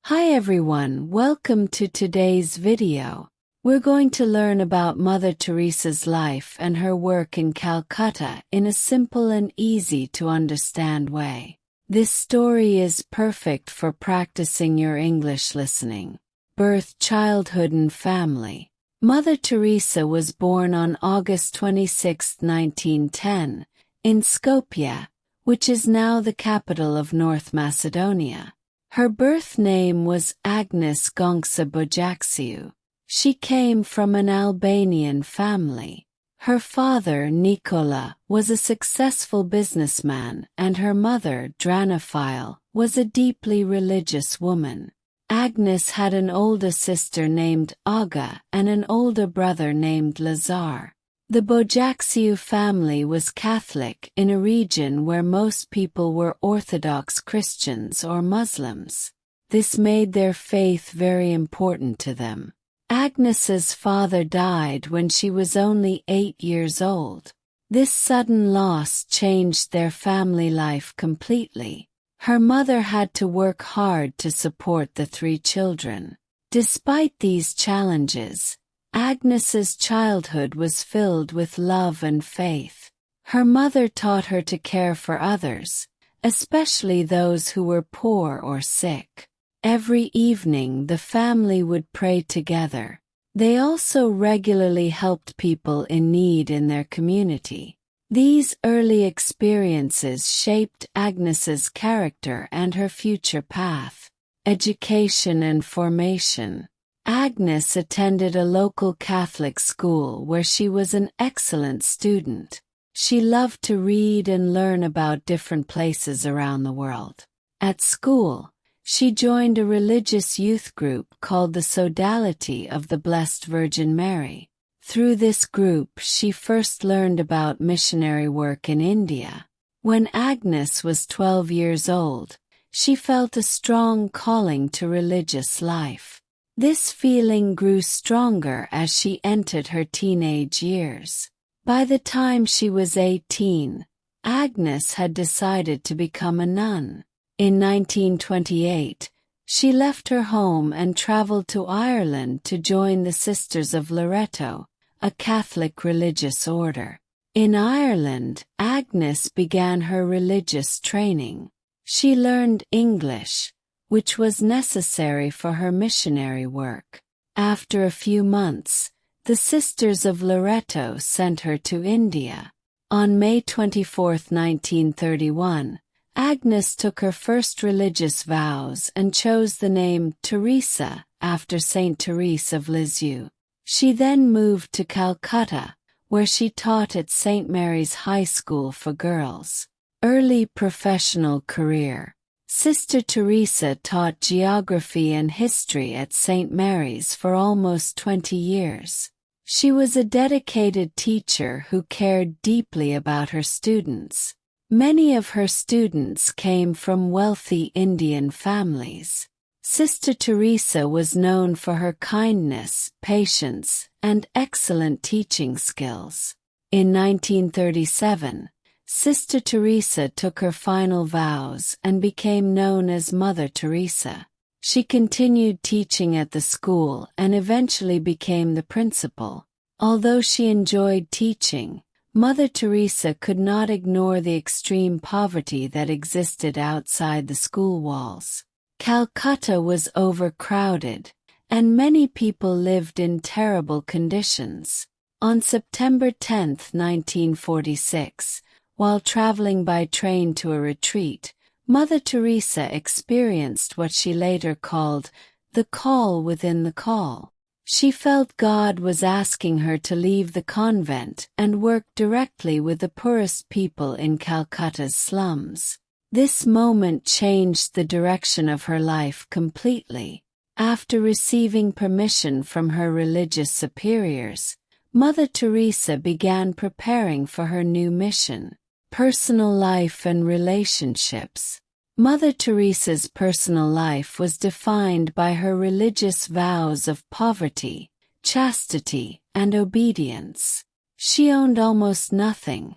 Hi everyone, welcome to today's video. We're going to learn about Mother Teresa's life and her work in Calcutta in a simple and easy to understand way. This story is perfect for practicing your English listening. Birth, childhood and family. Mother Teresa was born on August 26, 1910, in Skopje, which is now the capital of North Macedonia. Her birth name was Agnes Gonksa Bojaxiu. She came from an Albanian family. Her father, Nikola, was a successful businessman, and her mother, Dranophile, was a deeply religious woman. Agnes had an older sister named Aga and an older brother named Lazar. The Bojaxiu family was Catholic in a region where most people were Orthodox Christians or Muslims. This made their faith very important to them. Agnes's father died when she was only 8 years old. This sudden loss changed their family life completely. Her mother had to work hard to support the 3 children. Despite these challenges, Agnes's childhood was filled with love and faith. Her mother taught her to care for others, especially those who were poor or sick. Every evening the family would pray together. They also regularly helped people in need in their community. These early experiences shaped Agnes's character and her future path. Education and formation. Agnes attended a local Catholic school where she was an excellent student. She loved to read and learn about different places around the world. At school, she joined a religious youth group called the Sodality of the Blessed Virgin Mary. Through this group she first learned about missionary work in India. When Agnes was 12 years old, she felt a strong calling to religious life. This feeling grew stronger as she entered her teenage years. By the time she was 18, Agnes had decided to become a nun. In 1928, she left her home and traveled to Ireland to join the Sisters of Loreto, a Catholic religious order. In Ireland, Agnes began her religious training. She learned English, which was necessary for her missionary work. After a few months, the Sisters of Loreto sent her to India. On May 24, 1931, Agnes took her first religious vows and chose the name Teresa after Saint Therese of Lisieux. She then moved to Calcutta, where she taught at St. Mary's High School for Girls. Early professional career. Sister Teresa taught geography and history at St. Mary's for almost 20 years. She was a dedicated teacher who cared deeply about her students. Many of her students came from wealthy Indian families. Sister Teresa was known for her kindness, patience, and excellent teaching skills. In 1937, Sister Teresa took her final vows and became known as Mother Teresa. She continued teaching at the school and eventually became the principal. Although she enjoyed teaching, Mother Teresa could not ignore the extreme poverty that existed outside the school walls. Calcutta was overcrowded, and many people lived in terrible conditions. On September 10, 1946, while traveling by train to a retreat, Mother Teresa experienced what she later called the call within the call. She felt God was asking her to leave the convent and work directly with the poorest people in Calcutta's slums. This moment changed the direction of her life completely. After receiving permission from her religious superiors, Mother Teresa began preparing for her new mission. Personal life and relationships. Mother Teresa's personal life was defined by her religious vows of poverty, chastity, and obedience. She owned almost nothing,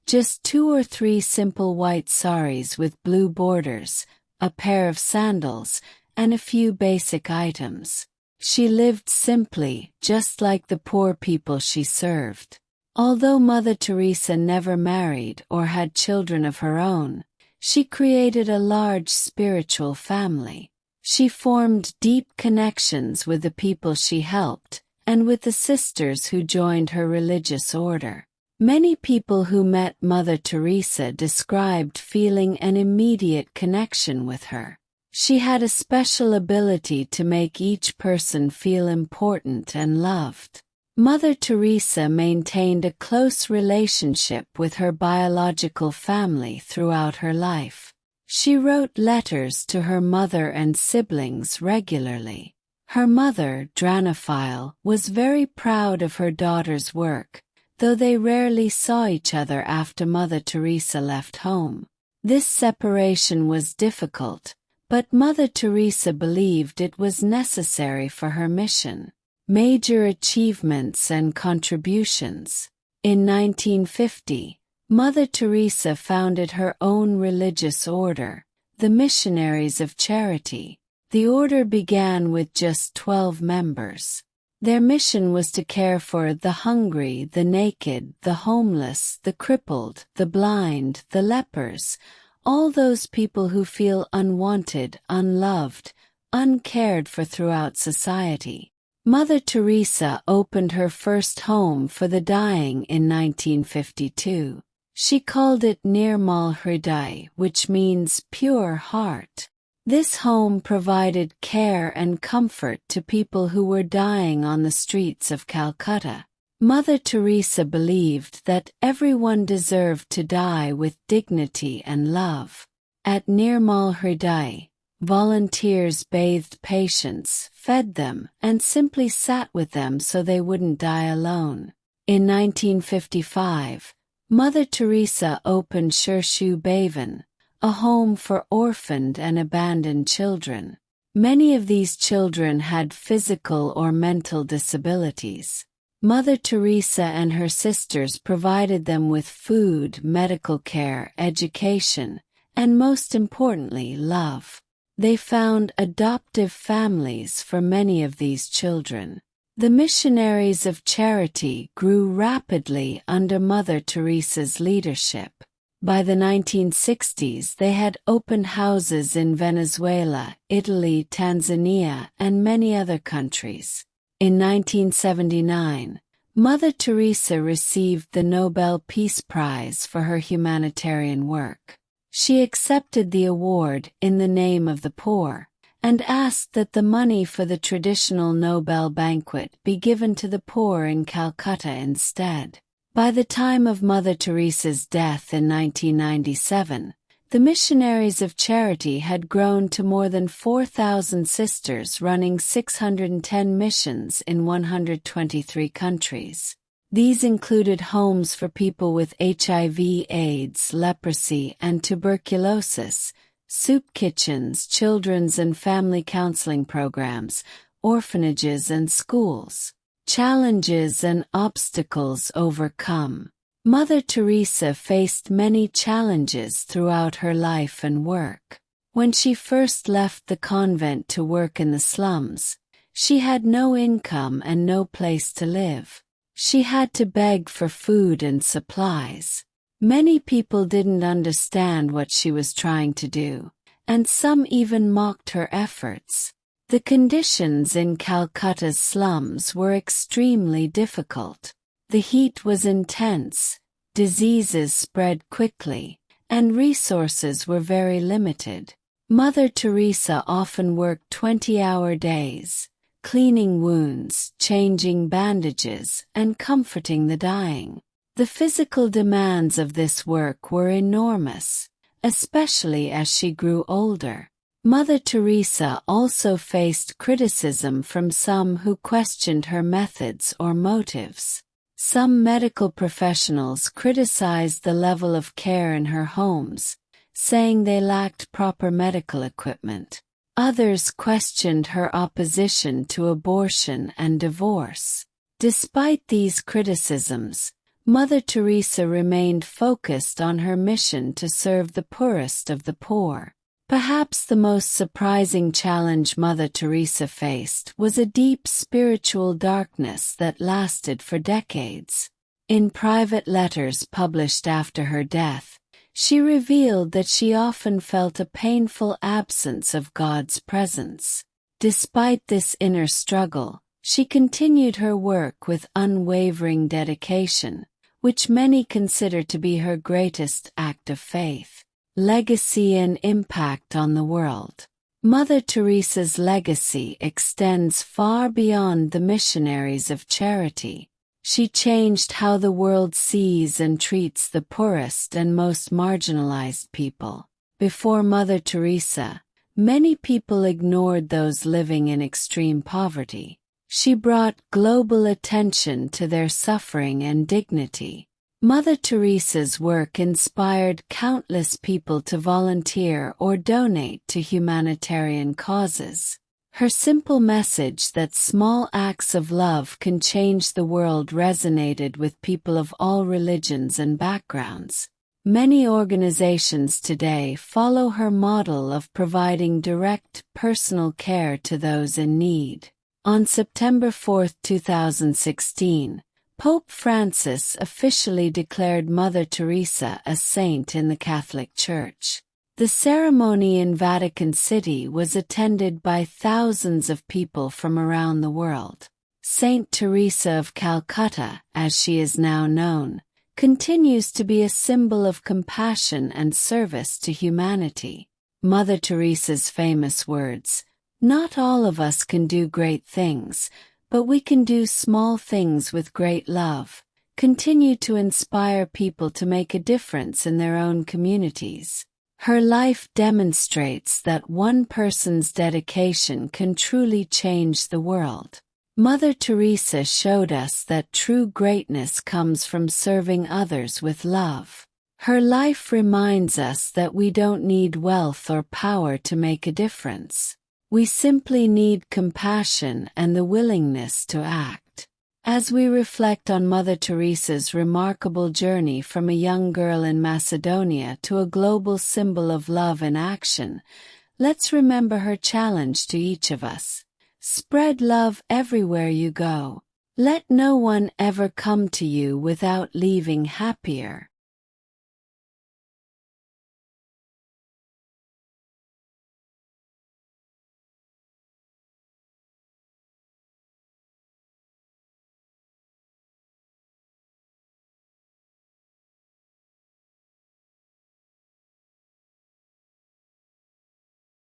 just 2 or 3 simple white saris with blue borders, a pair of sandals, and a few basic items. She lived simply, just like the poor people she served. Although Mother Teresa never married or had children of her own, she created a large spiritual family. She formed deep connections with the people she helped, and with the sisters who joined her religious order. Many people who met Mother Teresa described feeling an immediate connection with her. She had a special ability to make each person feel important and loved. Mother Teresa maintained a close relationship with her biological family throughout her life. She wrote letters to her mother and siblings regularly. Her mother, Dranophile, was very proud of her daughter's work, though they rarely saw each other after Mother Teresa left home. This separation was difficult, but Mother Teresa believed it was necessary for her mission. Major achievements and contributions. In 1950, Mother Teresa founded her own religious order, the Missionaries of Charity. The order began with just 12 members. Their mission was to care for the hungry, the naked, the homeless, the crippled, the blind, the lepers, all those people who feel unwanted, unloved, uncared for throughout society. Mother Teresa opened her first home for the dying in 1952. She called it Nirmal Hriday, which means pure heart. This home provided care and comfort to people who were dying on the streets of Calcutta. Mother Teresa believed that everyone deserved to die with dignity and love. At Nirmal Hriday, volunteers bathed patients, fed them, and simply sat with them so they wouldn't die alone. In 1955, Mother Teresa opened Shirshu Bhavan, a home for orphaned and abandoned children. Many of these children had physical or mental disabilities. Mother Teresa and her sisters provided them with food, medical care, education, and most importantly, love. They found adoptive families for many of these children. The Missionaries of Charity grew rapidly under Mother Teresa's leadership. By the 1960s, they had opened houses in Venezuela, Italy, Tanzania, and many other countries. In 1979, Mother Teresa received the Nobel Peace Prize for her humanitarian work. She accepted the award in the name of the poor, and asked that the money for the traditional Nobel banquet be given to the poor in Calcutta instead. By the time of Mother Teresa's death in 1997, the Missionaries of Charity had grown to more than 4,000 sisters running 610 missions in 123 countries. These included homes for people with HIV, AIDS, leprosy, and tuberculosis, soup kitchens, children's and family counseling programs, orphanages and schools. Challenges and obstacles overcome. Mother Teresa faced many challenges throughout her life and work. When she first left the convent to work in the slums, she had no income and no place to live. She had to beg for food and supplies. Many people didn't understand what she was trying to do, and some even mocked her efforts. The conditions in Calcutta's slums were extremely difficult. The heat was intense, diseases spread quickly, and resources were very limited. Mother Teresa often worked 20-hour days, cleaning wounds, changing bandages, and comforting the dying. The physical demands of this work were enormous, especially as she grew older. Mother Teresa also faced criticism from some who questioned her methods or motives. Some medical professionals criticized the level of care in her homes, saying they lacked proper medical equipment. Others questioned her opposition to abortion and divorce. Despite these criticisms, Mother Teresa remained focused on her mission to serve the poorest of the poor. Perhaps the most surprising challenge Mother Teresa faced was a deep spiritual darkness that lasted for decades. In private letters published after her death, she revealed that she often felt a painful absence of God's presence. Despite this inner struggle, she continued her work with unwavering dedication, which many consider to be her greatest act of faith. Legacy and impact on the world. Mother Teresa's legacy extends far beyond the missionaries of charity. She changed how the world sees and treats the poorest and most marginalized people. Before Mother Teresa, many people ignored those living in extreme poverty. She brought global attention to their suffering and dignity. Mother Teresa's work inspired countless people to volunteer or donate to humanitarian causes. Her simple message that small acts of love can change the world resonated with people of all religions and backgrounds. Many organizations today follow her model of providing direct, personal care to those in need. On September 4, 2016, Pope Francis officially declared Mother Teresa a saint in the Catholic Church. The ceremony in Vatican City was attended by thousands of people from around the world. Saint Teresa of Calcutta, as she is now known, continues to be a symbol of compassion and service to humanity. Mother Teresa's famous words, "Not all of us can do great things, but we can do small things with great love," continue to inspire people to make a difference in their own communities. Her life demonstrates that one person's dedication can truly change the world. Mother Teresa showed us that true greatness comes from serving others with love. Her life reminds us that we don't need wealth or power to make a difference. We simply need compassion and the willingness to act. As we reflect on Mother Teresa's remarkable journey from a young girl in Macedonia to a global symbol of love and action, let's remember her challenge to each of us. Spread love everywhere you go. Let no one ever come to you without leaving happier.